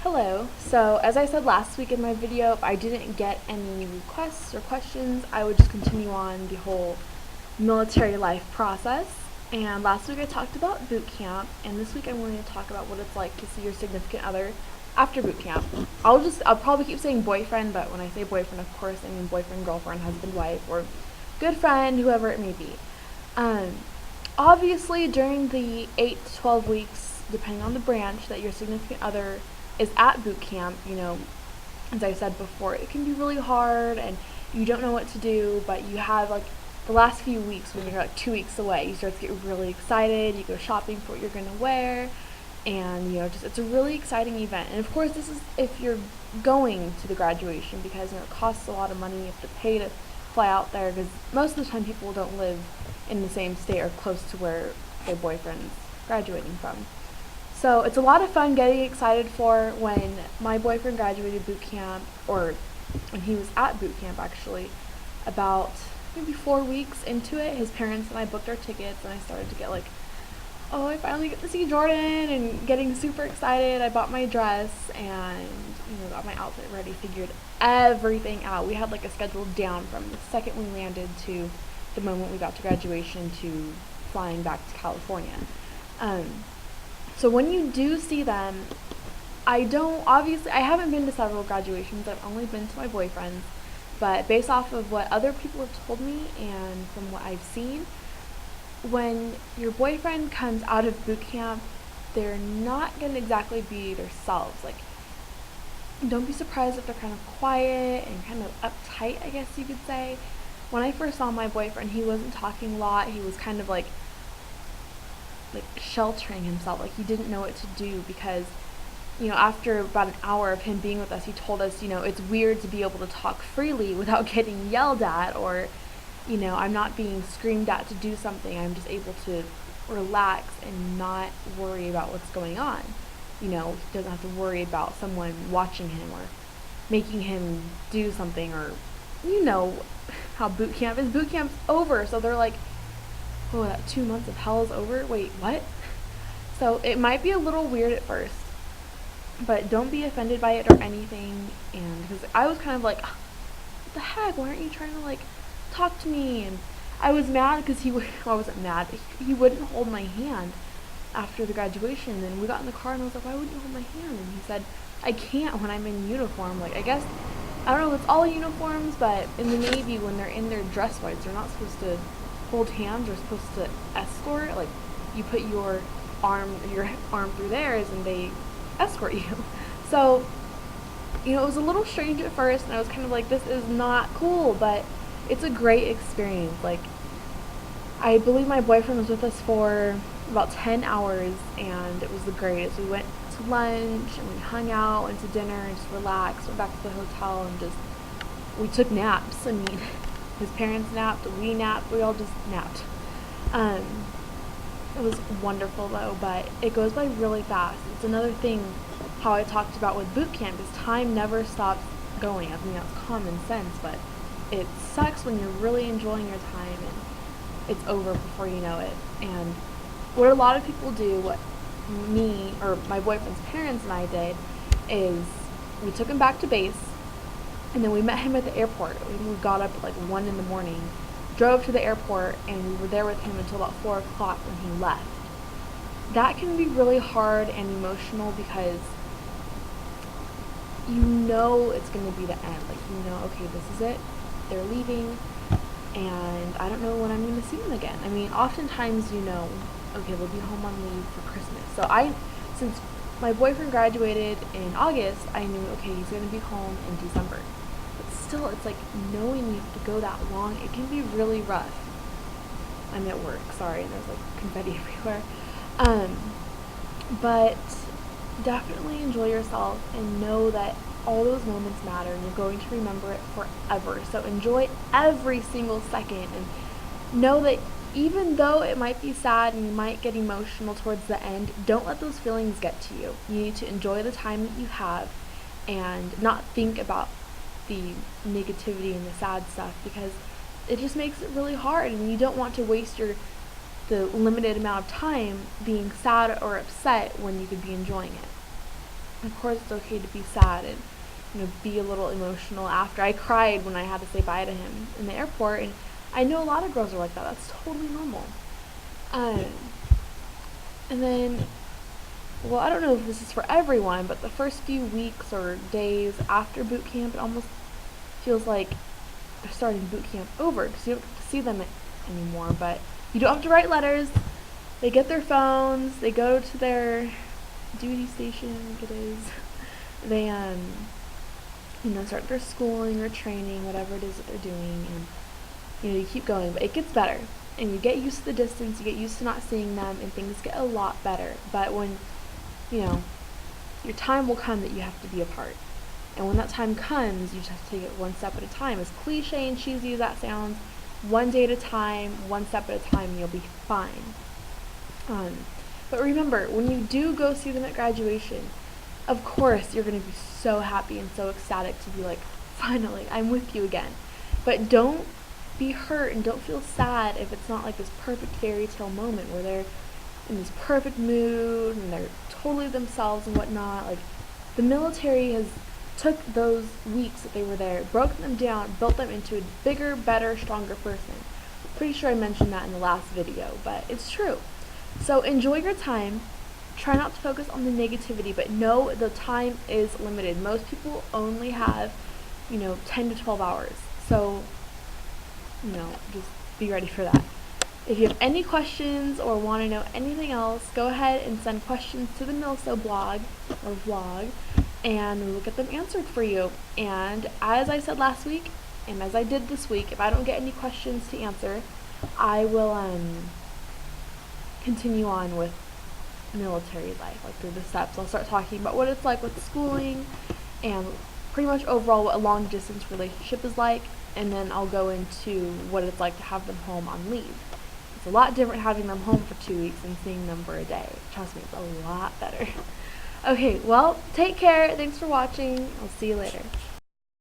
Hello. So, as I said last week in my video, if I didn't get any requests or questions, I would just continue on the whole military life process. And last week I talked about boot camp, and this week I'm going to talk about what it's like to see your significant other after boot camp. I'll probably keep saying boyfriend, but when I say boyfriend, of course, I mean boyfriend, girlfriend, husband, wife, or good friend, whoever it may be. Um, Obviously, during the 8 to 12 weeks, depending on the branch, that your significant other is at boot camp, as I said before, it can be really hard and you don't know what to do, but you have like the last few weeks when you're like 2 weeks away, you start to get really excited, you go shopping for what you're going to wear, and just it's a really exciting event. And of course, this is if you're going to the graduation because it costs a lot of money, you have to pay to fly out there because most of the time people don't live in the same state or close to where their boyfriend's graduating from. So it's a lot of fun getting excited for when my boyfriend graduated boot camp, or when he was at boot camp actually, about maybe 4 weeks into it. His parents and I booked our tickets, and I started to get like, oh, I finally get to see Jordan, and getting super excited. I bought my dress and got my outfit ready, figured everything out. We had like a schedule down from the second we landed to the moment we got to graduation to flying back to California. Um, so when you do see them, I haven't been to several graduations. I've only been to my boyfriend's, but based off of what other people have told me and from what I've seen, when your boyfriend comes out of boot camp, they're not going to exactly be themselves. Like, don't be surprised if they're kind of quiet and kind of uptight, I guess you could say. When I first saw my boyfriend, he wasn't talking a lot. He was kind of like sheltering himself, like he didn't know what to do because after about an hour of him being with us, he told us, it's weird to be able to talk freely without getting yelled at, or I'm not being screamed at to do something. I'm just able to relax and not worry about what's going on. He doesn't have to worry about someone watching him or making him do something, or how boot camp is. Boot camp's over, so they're like, oh, that 2 months of hell is over? Wait, what? So it might be a little weird at first, but don't be offended by it or anything. And because I was kind of like, what the heck? Why aren't you trying to talk to me? And I was mad because well, I wasn't mad, but he wouldn't hold my hand after the graduation. And we got in the car and I was like, why wouldn't you hold my hand? And he said, I can't when I'm in uniform. Like, I guess, I don't know if it's all uniforms, but in the Navy, when they're in their dress whites, they're not supposed to hold hands. They're supposed to escort. Like, you put your arm through theirs and they escort you. So it was a little strange at first, and I was kind of like, this is not cool, but it's a great experience. Like, I believe my boyfriend was with us for about 10 hours, and it was the greatest. We went to lunch, and we hung out, went to dinner, and just relaxed, went back to the hotel, and we took naps. I mean, his parents napped, we napped, we all just napped. It was wonderful though, but it goes by really fast. It's another thing how I talked about with boot camp is time never stops going. I mean, that's common sense, but it sucks when you're really enjoying your time and it's over before you know it. And what a lot of people do, what me or my boyfriend's parents and I did, is we took him back to base, and then we met him at the airport. We got up at 1 in the morning, drove to the airport, and we were there with him until about 4 o'clock when he left. That can be really hard and emotional because it's going to be the end. Like, okay, this is it. They're leaving, and I don't know when I'm going to see them again. I mean, oftentimes, okay, they'll be home on leave for Christmas. So since my boyfriend graduated in August, I knew, okay, he's going to be home in December. But still, it's like knowing you have to go that long, it can be really rough. I'm at work, sorry, and there's confetti everywhere. But definitely enjoy yourself and know that all those moments matter and you're going to remember it forever. So enjoy every single second and know that even though it might be sad and you might get emotional towards the end, don't let those feelings get to you. You need to enjoy the time that you have and not think about the negativity and the sad stuff, because it just makes it really hard, and you don't want to waste the limited amount of time being sad or upset when you could be enjoying it. Of course, it's okay to be sad and be a little emotional after. I cried when I had to say bye to him in the airport, and I know a lot of girls are like that. That's totally normal. Um, and then, well, I don't know if this is for everyone, but the first few weeks or days after boot camp, it almost feels like they're starting boot camp over because you don't get to see them anymore. But you don't have to write letters. They get their phones. They go to their duty station, I think it is. They start their schooling or training, whatever it is that they're doing, and you keep going. But it gets better, and you get used to the distance. You get used to not seeing them, and things get a lot better. But when your time will come that you have to be apart. And when that time comes, you just have to take it one step at a time. As cliche and cheesy as that sounds, one day at a time, one step at a time, you'll be fine. But remember, when you do go see them at graduation, of course you're going to be so happy and so ecstatic to be like, finally, I'm with you again. But don't be hurt and don't feel sad if it's not like this perfect fairy tale moment where they're in this perfect mood and they're totally themselves and whatnot. Like, the military has took those weeks that they were there, broken them down, built them into a bigger, better, stronger person. Pretty sure I mentioned that in the last video, but it's true. So enjoy your time. Try not to focus on the negativity, but know the time is limited. Most people only have, 10 to 12 hours. So, just be ready for that. If you have any questions or want to know anything else, go ahead and send questions to the Milso blog or vlog, and we will get them answered for you. And as I said last week, and as I did this week, if I don't get any questions to answer, I will continue on with military life, like through the steps. I'll start talking about what it's like with schooling and pretty much overall what a long distance relationship is like, and then I'll go into what it's like to have them home on leave. It's a lot different having them home for 2 weeks and seeing them for a day. Trust me, it's a lot better. Okay, well, take care. Thanks for watching. I'll see you later.